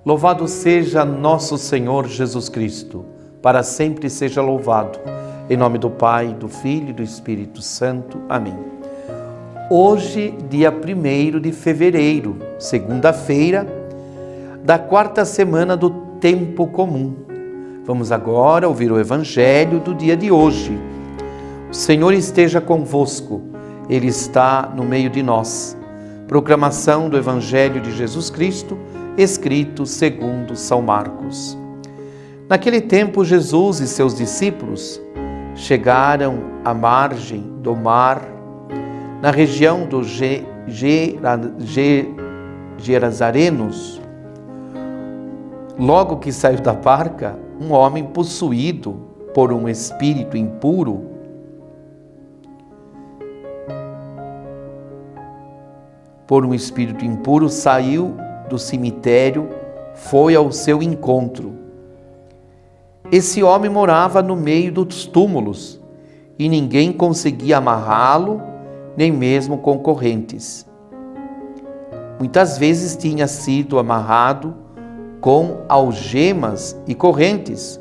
Louvado seja nosso Senhor Jesus Cristo, para sempre seja louvado. Em nome do Pai, do Filho e do Espírito Santo. Amém. Hoje, dia 1º de fevereiro, segunda-feira, da quarta semana do Tempo Comum. Vamos agora ouvir o Evangelho do dia de hoje. O Senhor esteja convosco, Ele está no meio de nós. Proclamação do Evangelho de Jesus Cristo, escrito segundo São Marcos. Naquele tempo, Jesus e seus discípulos chegaram à margem do mar, na região dos Gerazarenos. Logo que saiu da barca, um homem possuído por um espírito impuro saiu do cemitério, foi ao seu encontro. Esse homem morava no meio dos túmulos e ninguém conseguia amarrá-lo, nem mesmo com correntes. Muitas vezes tinha sido amarrado com algemas e correntes,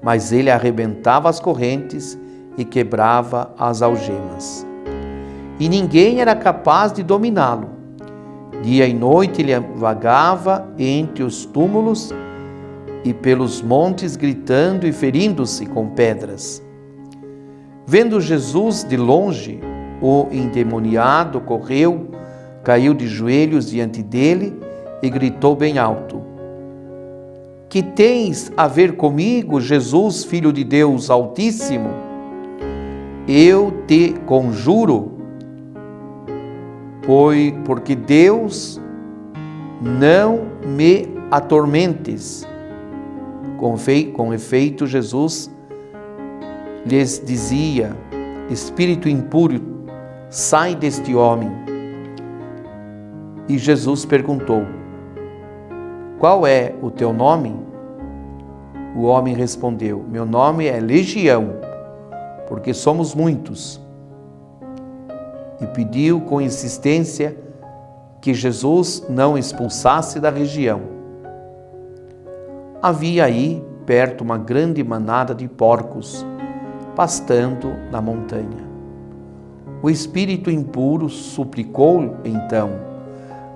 mas ele arrebentava as correntes e quebrava as algemas. E ninguém era capaz de dominá-lo. Dia e noite ele vagava entre os túmulos e pelos montes, gritando e ferindo-se com pedras. Vendo Jesus de longe, o endemoniado correu, caiu de joelhos diante dele e gritou bem alto: Que tens a ver comigo, Jesus, Filho de Deus Altíssimo? Eu te conjuro, porque Deus, não me atormentes. Com efeito, Jesus lhes dizia: Espírito impuro, sai deste homem. E Jesus perguntou: Qual é o teu nome? O homem respondeu: Meu nome é Legião, porque somos muitos. E pediu com insistência que Jesus não expulsasse da região. Havia aí perto uma grande manada de porcos, pastando na montanha. O espírito impuro suplicou então: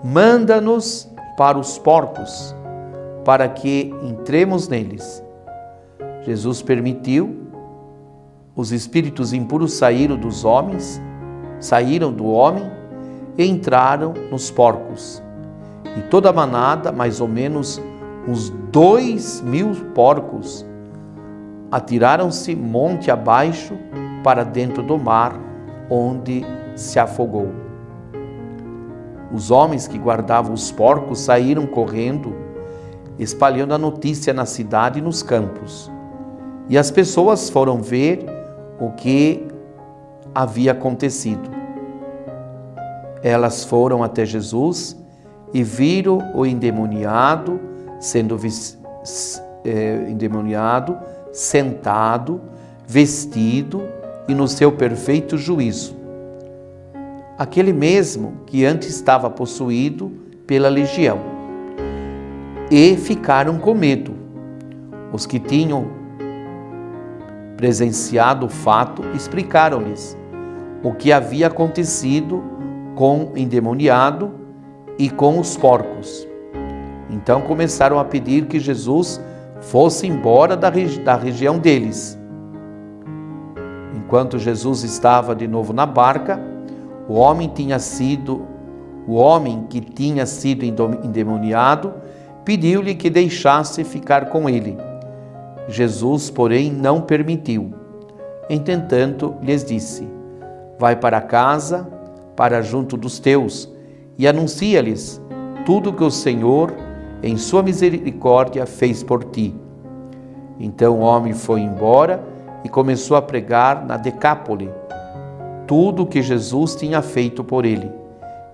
Manda-nos para os porcos, para que entremos neles. Jesus permitiu. Os espíritos impuros saíram do homem e entraram nos porcos. E toda a manada, mais ou menos uns 2.000 porcos, atiraram-se monte abaixo para dentro do mar, onde se afogou. Os homens que guardavam os porcos saíram correndo, espalhando a notícia na cidade e nos campos. E as pessoas foram ver o que havia acontecido. Elas foram até Jesus e viram o endemoniado sentado, vestido e no seu perfeito juízo. Aquele mesmo que antes estava possuído pela legião. E ficaram com medo. Os que tinham presenciado o fato explicaram-lhes o que havia acontecido com o endemoniado e com os porcos. Então começaram a pedir que Jesus fosse embora da região deles. Enquanto Jesus estava de novo na barca, o homem que tinha sido endemoniado pediu-lhe que deixasse ficar com ele. Jesus, porém, não permitiu. Entretanto, lhes disse: Vai para casa, para junto dos teus, e anuncia-lhes tudo o que o Senhor, em sua misericórdia, fez por ti. Então o homem foi embora e começou a pregar na Decápole tudo o que Jesus tinha feito por ele,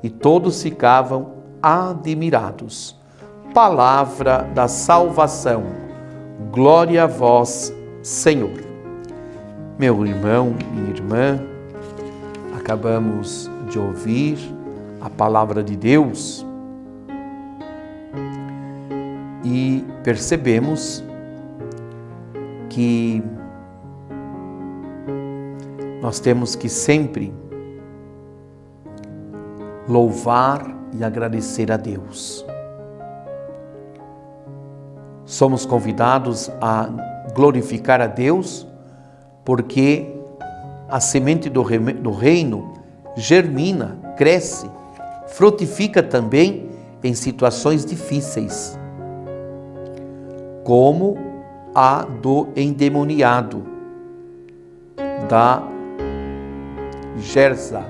e todos ficavam admirados. Palavra da salvação. Glória a vós, Senhor. Meu irmão, minha irmã, acabamos de ouvir a palavra de Deus e percebemos que nós temos que sempre louvar e agradecer a Deus. Somos convidados a glorificar a Deus porque a semente do reino germina, cresce, frutifica também em situações difíceis, como a do endemoniado, da Gersa.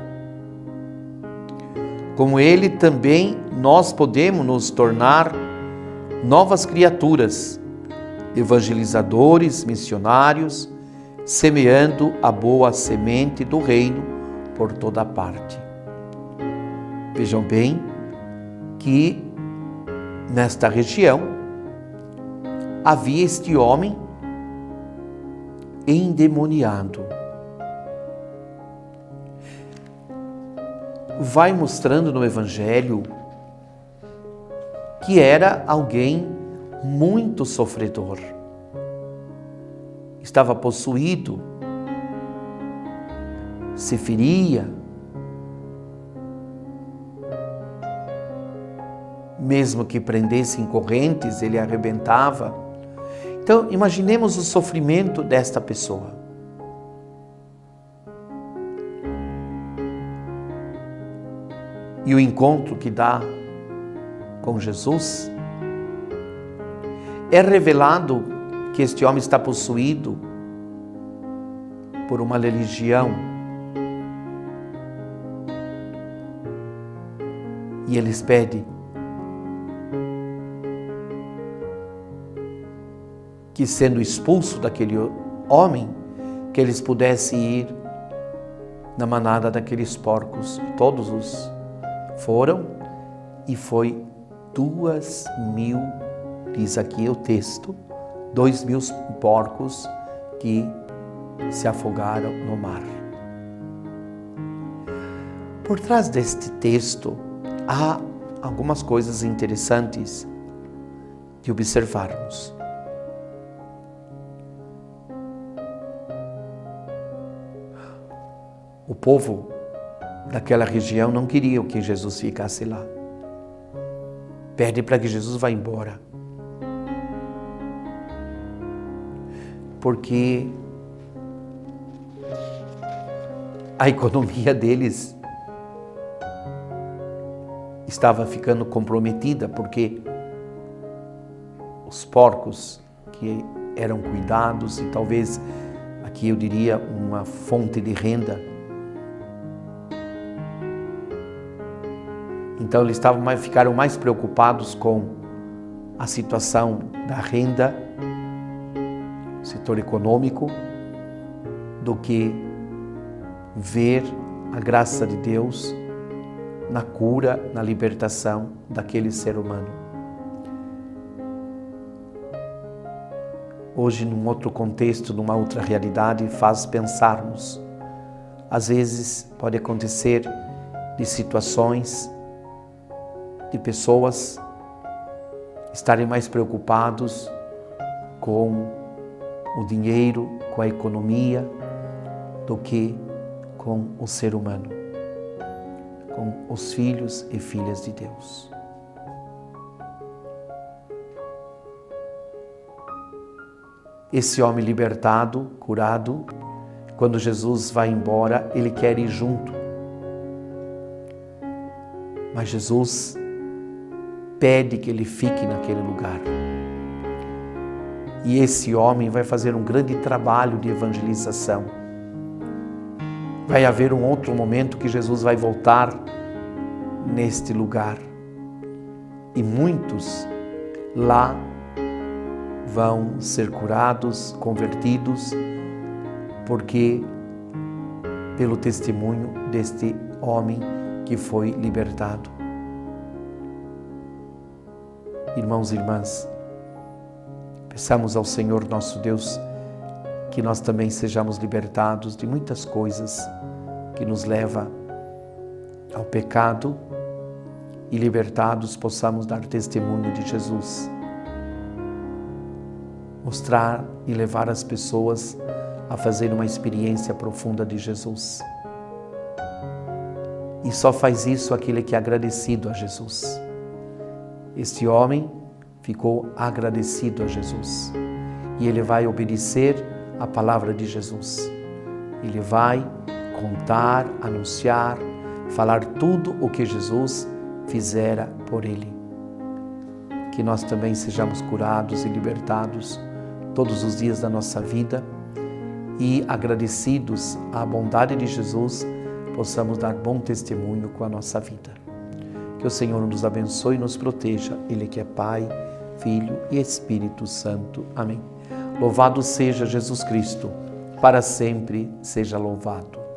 Como ele também nós podemos nos tornar novas criaturas, evangelizadores, missionários, semeando a boa semente do reino por toda parte. Vejam bem que nesta região havia este homem endemoniado. Vai mostrando no Evangelho que era alguém muito sofredor. Estava possuído, se feria, mesmo que prendesse em correntes, ele arrebentava. Então, imaginemos o sofrimento desta pessoa. E o encontro que dá com Jesus, é revelado que este homem está possuído por uma religião. E eles pedem que, sendo expulso daquele homem, que eles pudessem ir na manada daqueles porcos. Todos os foram, e foi 2.000, diz aqui o texto, 2.000 porcos que se afogaram no mar. Por trás deste texto há algumas coisas interessantes de observarmos. O povo daquela região não queria que Jesus ficasse lá. Pede para que Jesus vá embora. Porque a economia deles estava ficando comprometida, porque os porcos que eram cuidados, e talvez aqui eu diria uma fonte de renda, então eles ficaram mais preocupados com a situação da renda, setor econômico, do que ver a graça de Deus na cura, na libertação daquele ser humano. Hoje, num outro contexto, numa outra realidade, faz pensarmos. Às vezes pode acontecer de situações, de pessoas estarem mais preocupados com o dinheiro, com a economia, do que com o ser humano, com os filhos e filhas de Deus. Esse homem libertado, curado, quando Jesus vai embora, ele quer ir junto. Mas Jesus pede que ele fique naquele lugar. E esse homem vai fazer um grande trabalho de evangelização. Vai haver um outro momento que Jesus vai voltar neste lugar. E muitos lá vão ser curados, convertidos, porque pelo testemunho deste homem que foi libertado. Irmãos e irmãs, peçamos ao Senhor nosso Deus que nós também sejamos libertados de muitas coisas que nos levam ao pecado, e libertados possamos dar testemunho de Jesus, mostrar e levar as pessoas a fazer uma experiência profunda de Jesus. E só faz isso aquele que é agradecido a Jesus. Este homem ficou agradecido a Jesus e ele vai obedecer a palavra de Jesus. Ele vai contar, anunciar, falar tudo o que Jesus fizera por ele. Que nós também sejamos curados e libertados todos os dias da nossa vida e agradecidos à bondade de Jesus, possamos dar bom testemunho com a nossa vida. Que o Senhor nos abençoe e nos proteja, Ele que é Pai, Filho e Espírito Santo. Amém. Louvado seja Jesus Cristo, para sempre seja louvado.